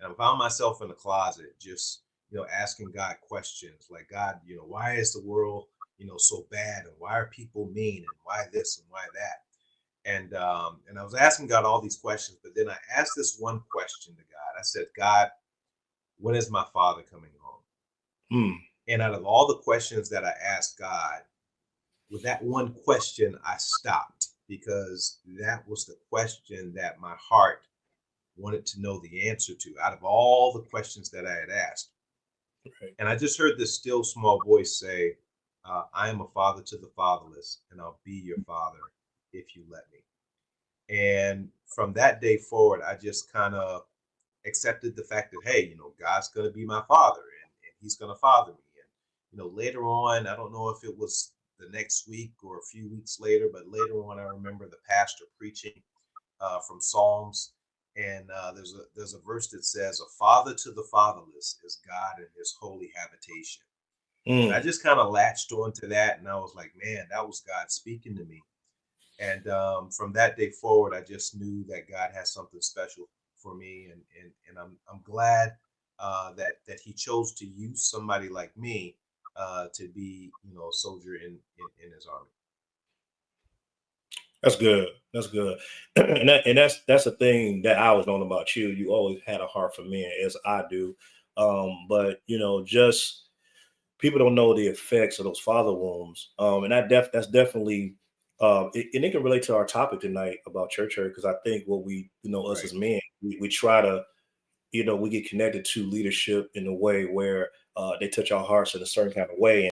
And I found myself in the closet, just asking God questions like, God, why is the world so bad, and why are people mean, and why this and why that? And I was asking God all these questions, but then I asked this one question to God. I said, God, when is my father coming home? Mm. And out of all the questions that I asked God, with that one question, I stopped, because that was the question that my heart wanted to know the answer to out of all the questions that I had asked. Right. And I just heard this still small voice say, I am a father to the fatherless, and I'll be your father if you let me. And from that day forward, I just kind of accepted the fact that, hey, God's going to be my father, and he's going to father me. And, later on, I don't know if it was the next week or a few weeks later, but later on, I remember the pastor preaching from Psalms. And there's a verse that says, "A father to the fatherless is God in His holy habitation." And I Mm. just kind of latched onto that, and I was like, "Man, that was God speaking to me." And from that day forward, I just knew that God has something special for me, and I'm glad that He chose to use somebody like me to be, a soldier in His army. That's good. That's good. And that's the thing that I was knowing about you. You always had a heart for men, as I do. But just people don't know the effects of those father wounds. And that's definitely and it can relate to our topic tonight about church hurt, because I think what we, us Right. as men, we try to, we get connected to leadership in a way where they touch our hearts in a certain kind of way.